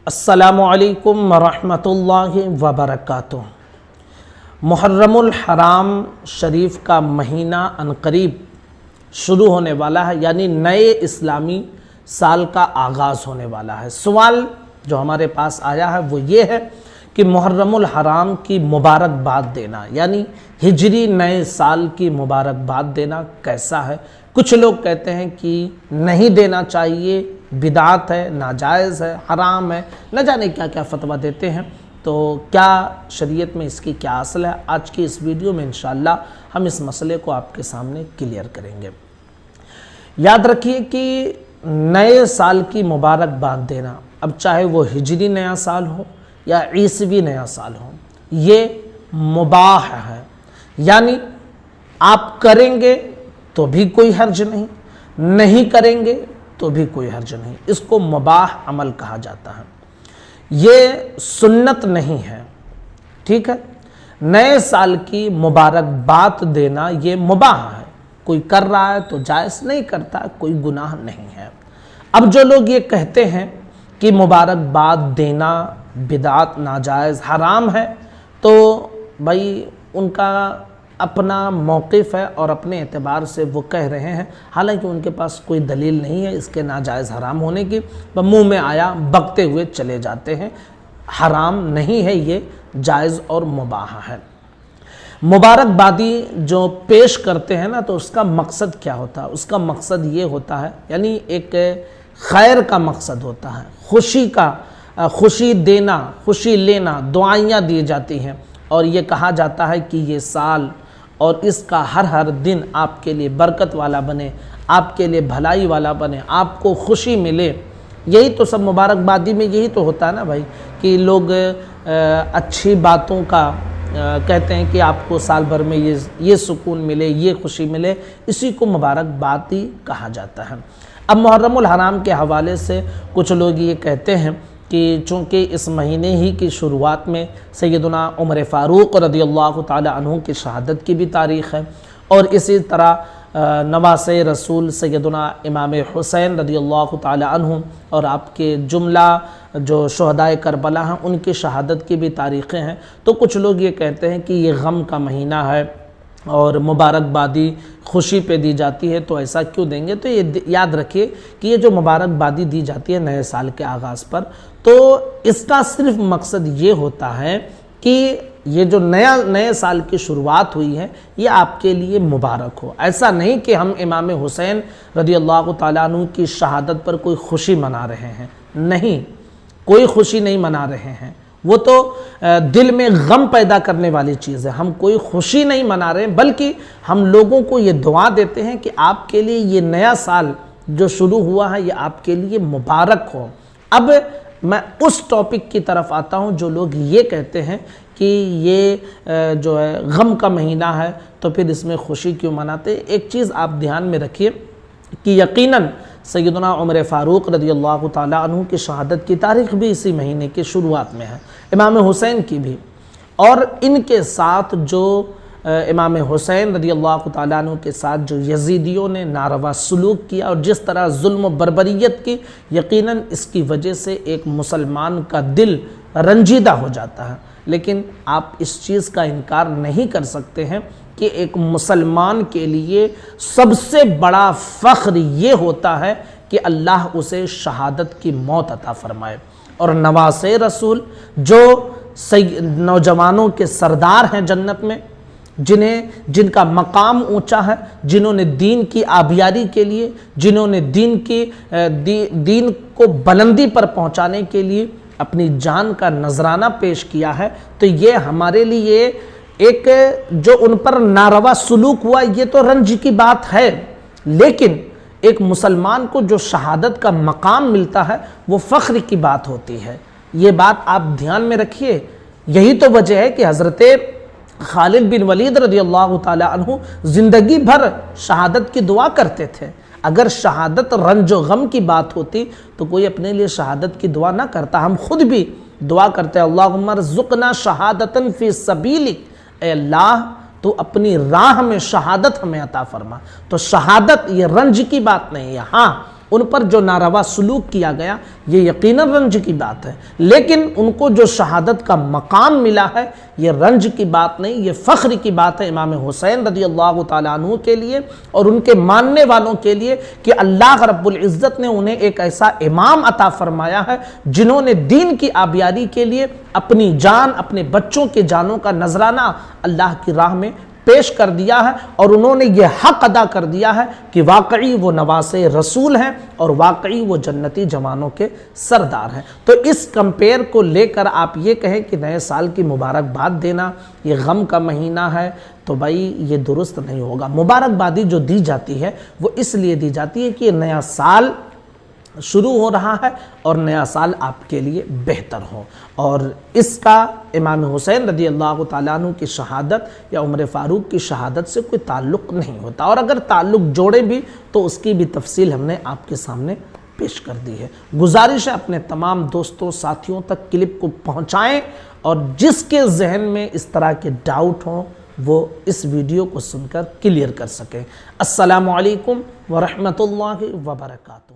السلام علیکم ورحمۃ اللہ وبرکاتہ۔ محرم الحرام شریف کا مہینہ عنقریب شروع ہونے والا ہے، یعنی نئے اسلامی سال کا آغاز ہونے والا ہے۔ سوال جو ہمارے پاس آیا ہے وہ یہ ہے کہ محرم الحرام کی مبارکباد دینا، یعنی ہجری نئے سال کی مبارکباد دینا کیسا ہے؟ کچھ لوگ کہتے ہیں کہ نہیں دینا چاہیے، بدعت ہے، ناجائز ہے، حرام ہے، نہ جانے کیا کیا فتویٰ دیتے ہیں۔ تو کیا شریعت میں اس کی کیا اصل ہے؟ آج کی اس ویڈیو میں انشاءاللہ ہم اس مسئلے کو آپ کے سامنے کلیئر کریں گے۔ یاد رکھیے کہ نئے سال کی مبارکباد دینا، اب چاہے وہ ہجری نیا سال ہو یا عیسوی نیا سال ہو، یہ مباح ہے، یعنی آپ کریں گے تو بھی کوئی حرج نہیں کریں گے تو بھی کوئی حرج نہیں۔ اس کو مباح عمل کہا جاتا ہے، یہ سنت نہیں ہے، ٹھیک ہے۔ نئے سال کی مبارکباد دینا یہ مباح ہے، کوئی کر رہا ہے تو جائز، نہیں کرتا ہے کوئی گناہ نہیں ہے۔ اب جو لوگ یہ کہتے ہیں کہ مبارکباد دینا بدعت، ناجائز، حرام ہے، تو بھائی ان کا اپنا موقف ہے اور اپنے اعتبار سے وہ کہہ رہے ہیں، حالانکہ ان کے پاس کوئی دلیل نہیں ہے اس کے ناجائز حرام ہونے کی، وہ منہ میں آیا بکتے ہوئے چلے جاتے ہیں۔ حرام نہیں ہے، یہ جائز اور مباح ہے۔ مبارکبادی جو پیش کرتے ہیں نا، تو اس کا مقصد کیا ہوتا ہے؟ اس کا مقصد یہ ہوتا ہے، یعنی ایک خیر کا مقصد ہوتا ہے، خوشی دینا، خوشی لینا، دعائیاں دی جاتی ہیں، اور یہ کہا جاتا ہے کہ یہ سال اور اس کا ہر دن آپ کے لیے برکت والا بنے، آپ کے لیے بھلائی والا بنے، آپ کو خوشی ملے۔ یہی تو سب مبارکبادی میں یہی تو ہوتا ہے نا بھائی، کہ لوگ اچھی باتوں کا کہتے ہیں کہ آپ کو سال بھر میں یہ سکون ملے، یہ خوشی ملے، اسی کو مبارکبادی کہا جاتا ہے۔ اب محرم الحرام کے حوالے سے کچھ لوگ یہ کہتے ہیں کہ چونکہ اس مہینے ہی کی شروعات میں سیدنا عمر فاروق رضی اللہ تعالی عنہ کی شہادت کی بھی تاریخ ہے، اور اسی طرح نواسۂ رسول سیدنا امام حسین رضی اللہ تعالی عنہ اور آپ کے جملہ جو شہدائے کربلا ہیں ان کی شہادت کی بھی تاریخیں ہیں۔ تو کچھ لوگ یہ کہتے ہیں کہ یہ غم کا مہینہ ہے اور مبارکبادی خوشی پہ دی جاتی ہے، تو ایسا کیوں دیں گے؟ تو یہ یاد رکھیے کہ یہ جو مبارکبادی دی جاتی ہے نئے سال کے آغاز پر، تو اس کا صرف مقصد یہ ہوتا ہے کہ یہ جو نئے سال کی شروعات ہوئی ہے یہ آپ کے لیے مبارک ہو۔ ایسا نہیں کہ ہم امام حسین رضی اللہ تعالیٰ عنہ کی شہادت پر کوئی خوشی منا رہے ہیں، نہیں، کوئی خوشی نہیں منا رہے ہیں، وہ تو دل میں غم پیدا کرنے والی چیز ہے۔ ہم کوئی خوشی نہیں منا رہے ہیں، بلکہ ہم لوگوں کو یہ دعا دیتے ہیں کہ آپ کے لیے یہ نیا سال جو شروع ہوا ہے یہ آپ کے لیے مبارک ہو۔ اب میں اس ٹاپک کی طرف آتا ہوں جو لوگ یہ کہتے ہیں کہ یہ جو ہے غم کا مہینہ ہے تو پھر اس میں خوشی کیوں مناتے؟ ایک چیز آپ دھیان میں رکھیے کہ یقیناً سیدنا عمر فاروق رضی اللہ تعالیٰ عنہ کی شہادت کی تاریخ بھی اسی مہینے کی شروعات میں ہے، امام حسین کی بھی، اور ان کے ساتھ جو امام حسین رضی اللہ تعالیٰ عنہ کے ساتھ جو یزیدیوں نے ناروا سلوک کیا اور جس طرح ظلم و بربریت کی، یقیناً اس کی وجہ سے ایک مسلمان کا دل رنجیدہ ہو جاتا ہے۔ لیکن آپ اس چیز کا انکار نہیں کر سکتے ہیں کہ ایک مسلمان کے لیے سب سے بڑا فخر یہ ہوتا ہے کہ اللہ اسے شہادت کی موت عطا فرمائے، اور نواسۂ رسول جو نوجوانوں کے سردار ہیں جنت میں، جن کا مقام اونچا ہے، جنہوں نے دین کی آبیاری کے لیے، جنہوں نے دین کو بلندی پر پہنچانے کے لیے اپنی جان کا نذرانہ پیش کیا ہے، تو یہ ہمارے لیے ایک جو ان پر ناروا سلوک ہوا یہ تو رنج کی بات ہے، لیکن ایک مسلمان کو جو شہادت کا مقام ملتا ہے وہ فخر کی بات ہوتی ہے۔ یہ بات آپ دھیان میں رکھیے۔ یہی تو وجہ ہے کہ حضرت خالد بن ولید رضی اللہ تعالیٰ عنہ زندگی بھر شہادت کی دعا کرتے تھے۔ اگر شہادت رنج و غم کی بات ہوتی تو کوئی اپنے لیے شہادت کی دعا نہ کرتا۔ ہم خود بھی دعا کرتے ہیں، اللہم ارزقنا شہادتا فی سبیلک، اے اللہ تو اپنی راہ میں شہادت ہمیں عطا فرما۔ تو شہادت یہ رنج کی بات نہیں ہے، ہاں ان پر جو ناروا سلوک کیا گیا یہ یقیناً رنج کی بات ہے، لیکن ان کو جو شہادت کا مقام ملا ہے یہ رنج کی بات نہیں، یہ فخر کی بات ہے امام حسین رضی اللہ تعالیٰ عنہ کے لیے اور ان کے ماننے والوں کے لیے کہ اللہ رب العزت نے انہیں ایک ایسا امام عطا فرمایا ہے جنہوں نے دین کی آبیاری کے لیے اپنی جان، اپنے بچوں کے جانوں کا نذرانہ اللہ کی راہ میں پیش کر دیا ہے، اور انہوں نے یہ حق ادا کر دیا ہے کہ واقعی وہ نواسے رسول ہیں اور واقعی وہ جنتی جوانوں کے سردار ہیں۔ تو اس کمپیر کو لے کر آپ یہ کہیں کہ نئے سال کی مبارکباد دینا یہ غم کا مہینہ ہے، تو بھائی یہ درست نہیں ہوگا۔ مبارکبادی جو دی جاتی ہے وہ اس لیے دی جاتی ہے کہ یہ نیا سال شروع ہو رہا ہے اور نیا سال آپ کے لیے بہتر ہو، اور اس کا امام حسین رضی اللہ تعالیٰ عنہ کی شہادت یا عمر فاروق کی شہادت سے کوئی تعلق نہیں ہوتا، اور اگر تعلق جوڑے بھی تو اس کی بھی تفصیل ہم نے آپ کے سامنے پیش کر دی ہے۔ گزارش ہے اپنے تمام دوستوں ساتھیوں تک کلپ کو پہنچائیں، اور جس کے ذہن میں اس طرح کے ڈاؤٹ ہوں وہ اس ویڈیو کو سن کر کلیئر کر سکیں۔ السلام علیکم ورحمۃ اللہ وبرکاتہ۔